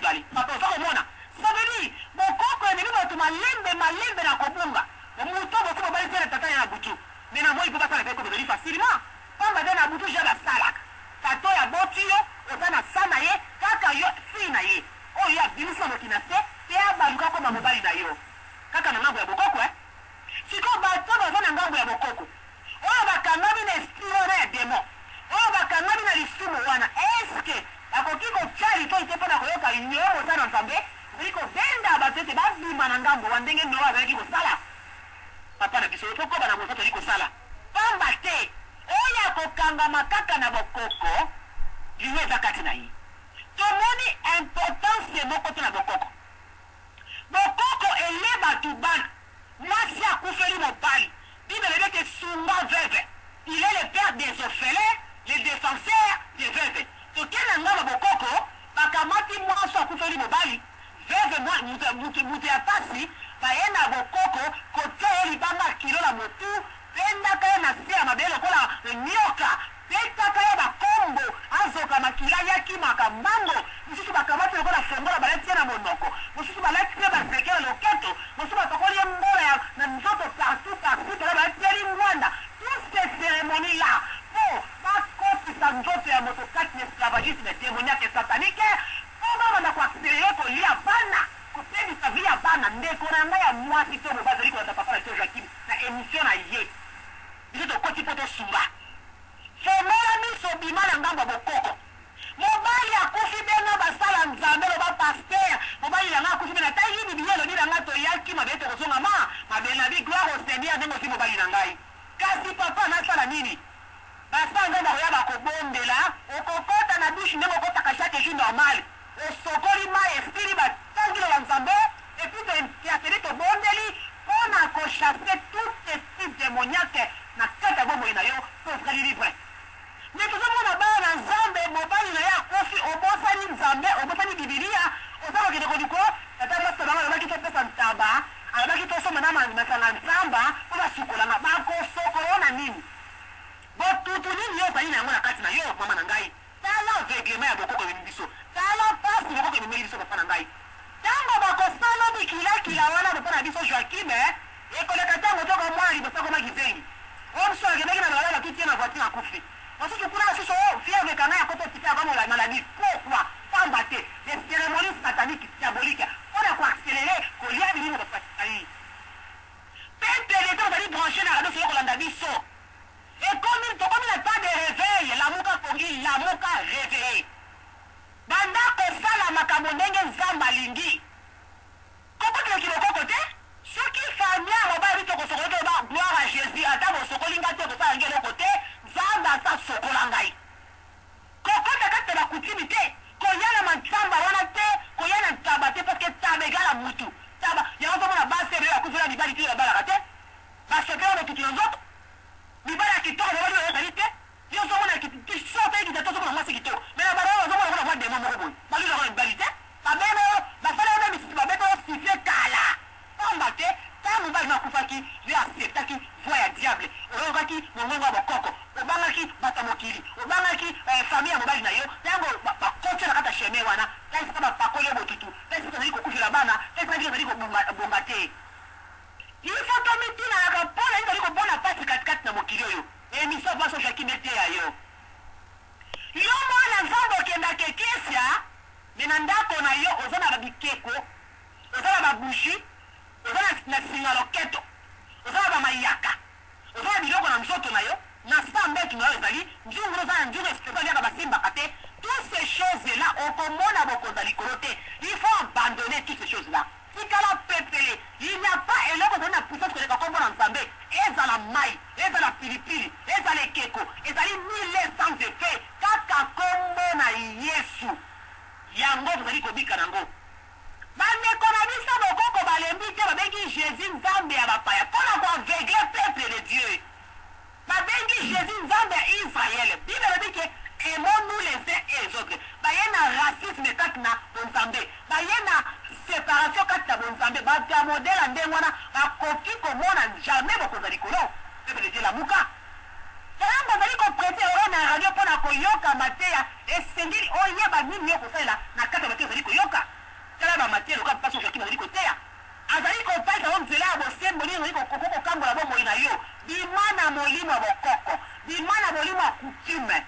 mibali papa oza komona ça veut dire bokoko ememi bato malembe na kobunga moto bosi mobali te na tata ya na butu me na moi mpo basala mpe kobezali facilement pamba te na butu ja basalaka tato ya boti yo oza na sa na ye kaka yo fi na ye oyo abimisa moki na se te abaluka koma mobali na yo kaka na ngambo ya bokoko siko bato baza na ngambo ya bokoko oyo bakangami na esprit na ya demo oyo bakangami na lisumu wana eske bakoki kotya litoi te mpo na koyoka yo mosa na nzambe ozali kobenda bato ete babima na ngambo wa ndenge nno azalaki kosala papa na biso tokoba na moto toli kosala pamba te oyo akokangama kaka na bokoko liyo eza kati na ye tomoni importance moko te na bokoko bokoko ele bato bana mwasi akufeli mobali bible elobi ete sunga veuve il est le père des orphelins le défenseur des veuves tokenda ngamba bokoko bakamati mwasi akufeli mobali veuve mutu ya pasi baye na bokoko kotia ye libanga kilo na motu pendaka ye na se ya mabele lokola nyoka petaka ye bakombo azoka makila yakimaka mambo mosusu bakamati lokola fongola balati ye na monoko mosusu balati ye basekele loketo mosusu batokoli ye mbola na nzoto partout tala balati ye lingwanda tous ces cérémonies là po bakotisa nzoto ya moto kati na esclavagisme démoniaque satanique po babanda koaccélere kolia bana kopebisa vi ya bana ndeko na ngai ya mwasi to mobali azali kolanda papa na biso Joakim na émission na ye biso tokoti mpo tosunga fongola miso bima na ngambo ya bokoko mobali akufi benga basala nzambe loba paster mobali na nga akufi bena ta yini biye elobi na nga toyaki mabe tokozonga mabe na bi gloire au Seigneur ndenge osi mobali na ngai kasi papa nasala nini basala nzambe akoya bakobondela okokota na dushe ndenge okotaka chaque jour normal osokoli ma esprit batangilo ya nzambe epuis toyaseli tobondeli mpona kochasse tout esprit démoniaque na kati ya bomoi na yo mpo ozali libre me tozomona bana na nzambe mobali na ye akufi obosani nzambe obosani bibilia oza kokende koliko tata mwasi bango alobaki topesa ntaba alobaki tosoma na masanga nzamba mpo basukolanga bakosokola na nini botutu nini yo ozali na yango na kati na yo mama na ngai tala aveglema ya bokoko ememi biso tala pasi bokoko ememeli biso papa na ngai ntango bakosala bikilakila wana papa na biso Joakim ekoleka ntango toko mwana liboso akomaki zengi oyo mosusu akendaki na balala tutie na voiture akufi mosusu kuna mosusu fièvre kanga ya koto tite akomola maladie pourquoi pamba te les cérémonies sataniques diaboliques mpona koaccélere kolia bilimo bapasai pempele te ozali branché na radio soyo kolanda biso tokomi na pas de réveil lamuka pongi lamuka réveillé banda kosala makambo ndenge nzambe alingi kokoteleki bokoko te soki famia mobali tokosokola te oba gloire à Jésus ata bosokolinga te kosala nge eloko te nzambe asa sokola ngai kokota kati na bakutimi te koya na manzamba wana te koya na ntaba te parceke taba egala mutu taba yango tomona basebe akufela mibali te babalaka te basepela motutu na nzoto mibali ya kitoko mobali oyo ezali te yo ozomona sote ekita te ozomona mwasi kitoko me na bana oyo ozomona kona mwa demo moko boye baluzaka na mibali te babene oyo basala oyo misisi babete oyo sifie kala pamba te ta mobali nakufaki yo aceptaki voi ya diable oyokaki mongongo ya bokoko obangaki bato ya mokili obangaki famille ya mobali na yo ntango bakotia na kati ya cheme wana taisika bapakoli yo botutu taisika ozali kokufela bana taisika ozali kobonga te ifo tomitinalaka mpona ezali kobona pasi katikati na mokili oyo émission baso Joakim eteya yo yo mwana nzambe okendaka ekesya me na ndako na yo oza na bikeko oza na babushi oza na singa loketo oza na bamayaka oza na biloko na nzoto na yo na sa mbetu na yo ezali nzungu oza na nzungu espesialiaka basimbaka te toutes ces choses là okomona bokonza likolo te il faut abandonner toutes ces choses là tikala pepele il n'y a pas eloko ezali na puissance koleka kombo na nzambe ezala mai ezala pilipili ezala ekeko ezali mille sans effet kaka kombo na Yesu yango tozali kobika nango bandeko na biso bokoko balembi te babengi Jésus nzambe ya bapaya mpona koaveugle peuple de Dieu babengi Jésus nzambe ya Israel bible elobi ke aimons-nous les uns et les autres baye na racisme kati na bonzambe baye na séparation kati na bonzambe bato ya modele ndenge wana bakoki komona jamais bokonza likolo peuple de Dieu lamuka tango ozali koprete oro na radio mpona koyoka mateya esengeli oyeba nini yo kosalela na kati ya mateya ozali koyoka paso Joachim azali koteya azali kopesa o nzela ya bosembo nini ozali kokambola bomoi na yo bima na molimo ya bokoko bima na molimo ya coutume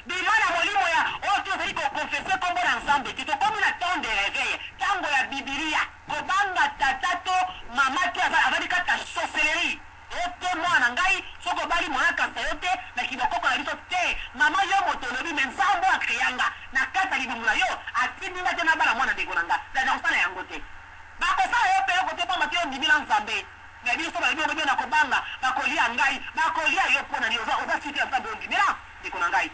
bima na molimo ya oyo ti ozali kokonfese nkombo na nzambe te tokomi na temps de réveil ntango ya bibilia kobanga tata to mama te azali kaka sorcellerie ote mwana ngai soki obali monakasa yo te na kibokoko na biso te mama yo moto olobi me nzambe akreanga na kati ya libumu na yo atindinga te na bana mwana ndeko na nga na kosala yango te bakosala yo mpe yo kote pamba te yo ndimila nzambe na biso balobi obebi na kobanga bakolia ngai bakolia yo mpo na ni oza site ya nzambe ondimela ndeko na ngai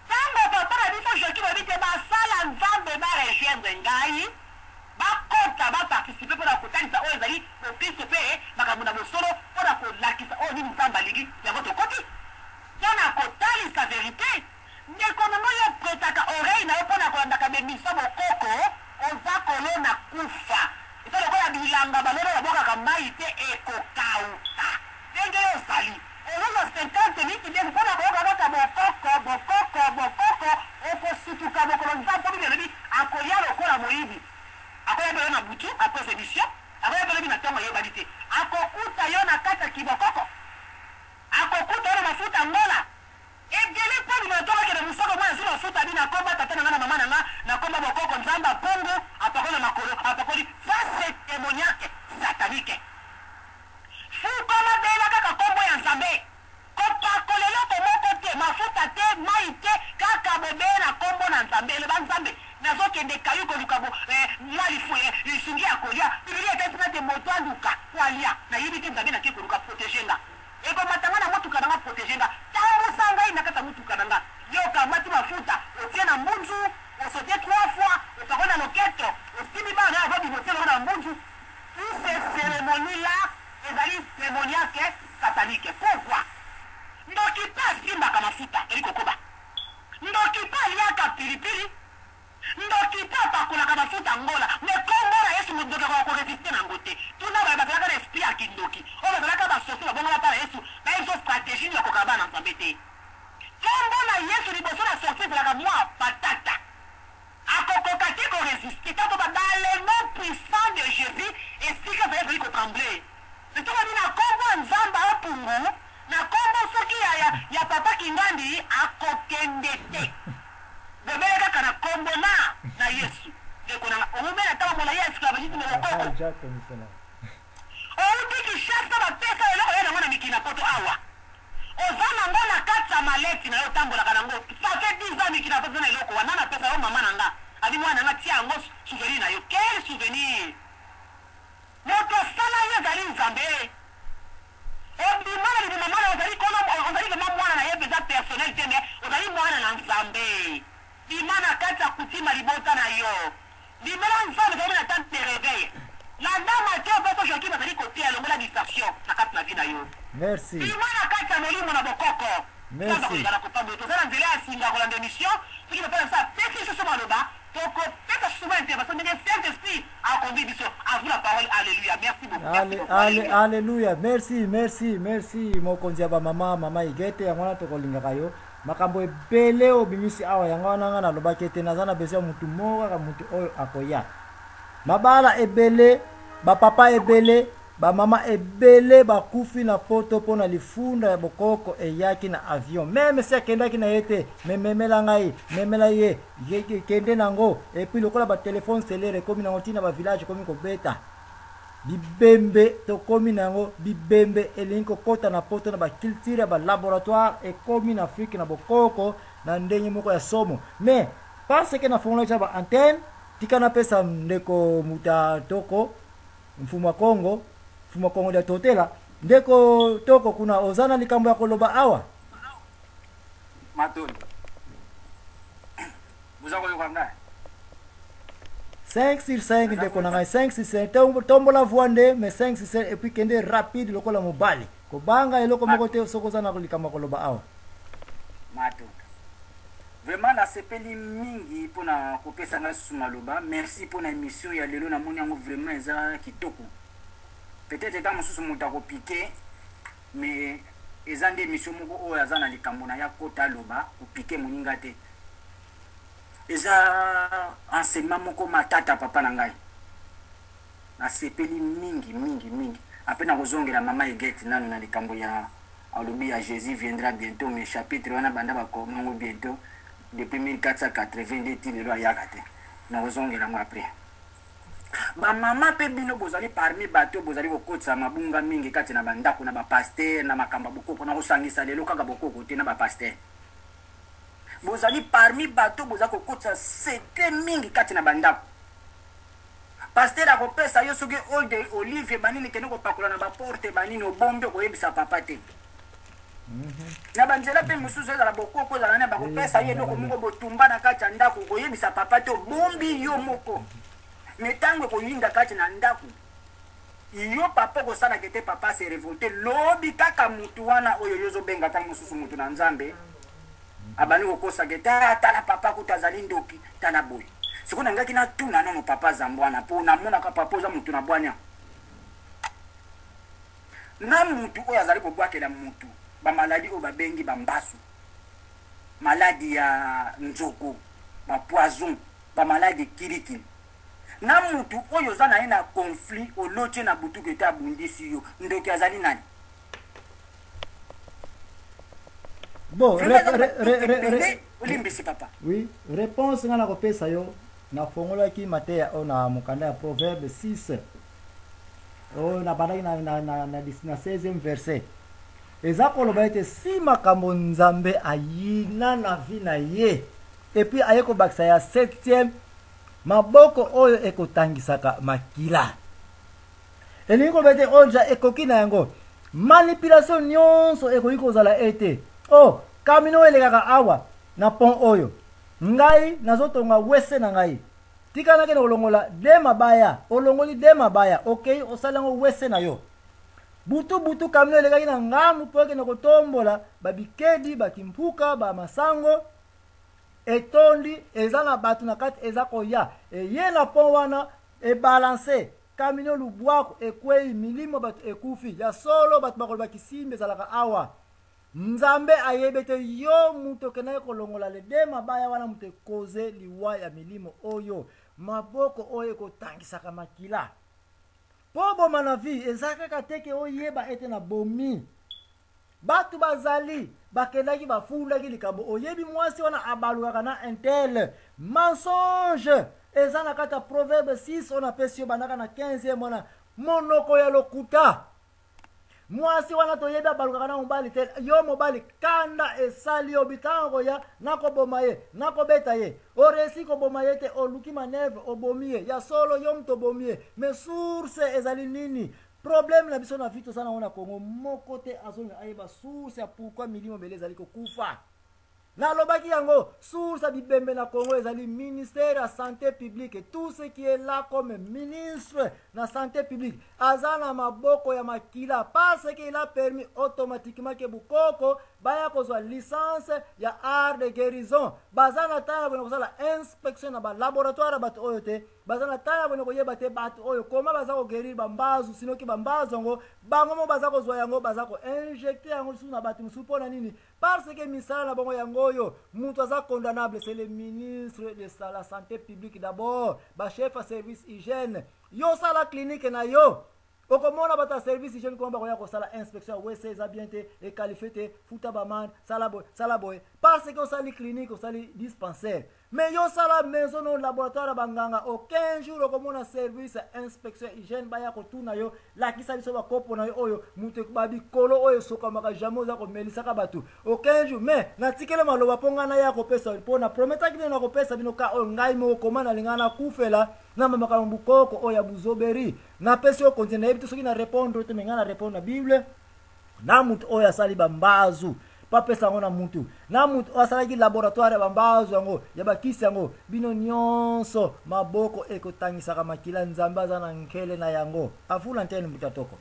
ntango papa na biso joki babi te basala nzambe barejoindre ngai bakota baparticipe mpona kotanisa oyo ezali bokristo mpe makambo na bosolo mpona kolakisa oyo nini nzambe alingi yango tokoti mpona kotalisa verité ndeko nango yo prêtaka oreille na yo mpona kolandaka bemisa bokoko oza kolona kufa eza lokola bilanga balona babokaka mai te ekokauka ndenge yo osali ozoza 50 minutes ndenge mpona koyoka kaka bokoko okosutuka mokolo nzambe mpo bibi elobi akoya lokola moyibi akoya belo na butu apres émission akoya belobi na ntongo ayebani te akokuta yo na kati ya kibokoko akokuta yo na mafuta ngola ebele mpo bino tokokende mosoko mwana zili mafuta bino akomba tata na nga na mama na nga nakomba bokoko nzambe apongo apakoli makolo apakoli fase témoignake satanike fukoma bela kaka kombo ya nzambe kopakola eloko moko te mafuta te mai te kaka bobee na kombo na nzambe eleba nzambe nazokende kayu koluka mwalifu lisungi ya kolia bibili etesina te moto aluka po alia nayebi te nzambe nake koluka protege nga ekomatanga na motuka nanga protege nga tangosa ngai na kata motuka nanga yokamati mafuta otie na mbunzu osote 3 fois opakoli na loketo osimi bana ava bibotie nango na mbunzu tous ces cérémonies là ezali démoniaque satanique pourquoi ndoki mpe asimbaka mafuta eli kokoba ndoki mpe aliaka pilipili ndoki mpe apakolaka mafuta ngola me kombo na yesu ndoki akoresiste nango te tuna baye bazalaka na esprit ya kindoki oyo bazalaka basoso babongola mpa na yesu bayebiso stratégie nini akoka bana nzambe te kombo na yesu liboso na sorti ezalaka mwa patata akokoka te koresiste tanto dans le nom puissant de jésus esika ezali ezali kotremble esokobi na kombo ya nzambe apungu na kombo soki ya papa kingandi akokende te bobele kaka na kombo na yesu ndekonanga omumela ntango mona yesu kabajiti melokoko outi kishasa bapesa eloko ye nango na mikili na poto awa oza nango na kati ya maleti na yo otambolaka nango safe 10 ans mikili na poto na eloko wana napesa yo mama na nga abi mwana nanga tia yango souvenir na yo quel souvenir moto asala ye ezali nzambe obimana libima mwana ozali kama mwana na ye mpenza personnel te me ozali mwana na nzambe bima na kati ya kutima libota na yo bimela nzambe ezali na temps de réveil na ndama te opeso joakim azali kotia longola distraction na kati na vi na yo merci bima na kati ya molimo na bokoko na kopambo toza na nzela ya singa kolanda émission soki bapela biso apesi susu maloba tokopesa souvent intervention ndenge Saint-Esprit akonduit biso à vous la parole. Alléluia. Merci beaucoup. Alléluia. Merci mokonzi ya mama igete yangwana tokolingaka yo makambo ebele obimisi awa yangwana nga nalobaki ete naza na besoin mutu moko kaka mutu oyo akoya mabala ebele bapapa ebele bamama ebele bakufi na poto mpona lifunda ya bokoko eyaki na avion meme si akendaki na ye te mememela ngai memela ye kende nango epuis lokola batelefone selere ekomi nango ntina bavillage ekomi kobeta bibembe tokomi nango bibembe elingi kokota na poto na baculture ya balaboratoire ekomi na afrique na bokoko na ndenge moko ya somo mais parce que na fongola tya baantenne tika napesa ndeko muta toko mfumu wa Kongo dia totela ndeko toko kuna ozana likambo ya koloba awa matoni buzako yokanga 5 sur 5 ndeko na 5 sur 5 tombola voande mais 5 sur 5 et puis kende rapide lokola mobali ko banga eloko moko te sokozana likambo ya koloba awa matoni vraiment na sepeli mingi pona kopesa nga sumaloba merci pona émission ya lelo na moni yango vraiment eza kitoko peut-être étant mosusu moto akopike mais eza nde émission moko oyo aza na likambo na ya kota loba kopike moninga te eza enseignement moko matata papa na ngai nasepeli mingi après nakozongela mama Egete nano na likambo ya alobi ya Jésus viendra bientôt mais chapitre wana banda bakomango bientôt depuis 1480 ti lelo ayaka te nakozongela ngo après bamama mpe bino bozali parmi bato bozali kokotisa mabunga mingi kati na bandako na bapaster na makamba bokoko nakosangisa lelo kaka bokoko te na bapaster bozali parmi bato boza kokotisa secret mingi kati na bandako paster akopesa yo soki oil de olive banini kende kopakola na baporte banini obombi okoyebisa papa te na banzela mpe mosusu ezala bokoko ezala ne bakopesa ye eloko moko botumba na kati ya ndako okoyebisa papa te obombi yo moko me ntango ekoyinda kati na ndako yo papa okosalaka te papa se revolte lobi kaka mutu wana oyo yo ozobenga ntango mosusu mutu na nzambe abandi kokosaka te tala papa kuta azali ndoki tala boye siko na ngaki natuna nono papa zambwana mpo namonaka papa oza mutu na bwanya na mutu oyo azali kobwakela mutu bamaladi oyo babengi bambasu maladi ya nzoko bapoison bamaladi kirikiri na mutu oyo oza na ye na conflit oloti na butuku ete abundisi yo ndoki azali nani bon olimbisi papa oui réponse nga na kopesa yo nafongolaki mateya oyo na mokanda ya proverbe 6 oyo nabandaki na 16e verset eza koloba ete si makambo nzambe ayina na vi na ye epuis aye kobakisa ya 7e maboko oyo ekotangisaka makila elingi koloba ete oyo nja ekoki na yango manipulation nyonso ekoki kozala ete kamino elekaka awa na pont oyo ngai nazotonga wese na ngai tika nakende kolongola de mabaya olongoli de mabaya okei osalango wese na yo butu kamino elekaki na ngamu po ekende kotombola babikedi bakimpuka bamasango etondi eza na bato na kati eza koya eye na pont wana ebalanse kamino lubwako ekwei milimo bato ekufi ya solo bato bakoloba kisimbe ezalaka awa nzambe ayebe te yo mutu okendaki kolongola lede mabaya wana mutu ekoze liwa ya milimo oyo maboko oyo ekotangisaka makila mpo boma na vi eza kaka teke oyeba ete na bomi bato bazali bakendaki bafundaki likambo oyebi mwasi wana abalukaka na intel mensonge eza na kati ya proverbe 6 oyo napesi yo bandaka na 15e wana monoko ya lokuta mwasi wana toyebi abalukaka na mobali te yo mobali kanda esali yo bitango koya nakoboma ye nakobeta ye oresi koboma ye te oluki manevre obomi ye ya solo yo mutu obomi ye me source ezali nini problème na biso na vi tosala ngo na Congo moko te azongi ayeba source ya pourquoi milimo bele ezali kokufa nalobaki yango source ya bibembe na Congo ezali ministère ya santé publique tout ce qui est là comme ministre na santé publique aza na maboko ya makila parce que il a permis automatiquement que bukoko baya kozwa licence ya art de guérison baza na taya bona kozala inspection na ba laboratoire bato oyo te baza na taya bona koyeba te bato oyo koma baza ko guérir bambazu sinoki bambazu ngo bango mo baza kozwa yango baza ko injecter yango sous na bato musu pona nini parce que misala na bango yango oyo mutu aza condamnable c'est le ministre de la santé publique d'abord ba chef à service hygiène yo sala clinique na yo okomona bata service hygiène komba koya kosala inspection wese eza bien te e qualifié te futa bamande sala boy parce que osali clinique osali dispensaire mais yo sala maison no laboratoire banganga aucun jour okomona service inspection hygiène baya kotuna yo lakisa biso bakopo na yo oyo mutu babi kolo oyo sokamaka jamais oza komelisaka bato aucun jour mais natikele maloba mponga na ya kopesa mpona prometaki bino na kopesa bino ka oyo ngai moko komana lingana na kufela na makambo bukoko oyo ya buzoberi na pesi yo continue yebi soki na répondre te menga na répondre na Bible na mutu oyo asali bambazu papesa ngo na mutu na mutu asalaki laboratoire ya bambazu yango ya bakisi yango bino nyonso maboko ekotangisaka makila nzambe aza na nkele na yango afula ntene mutu atoko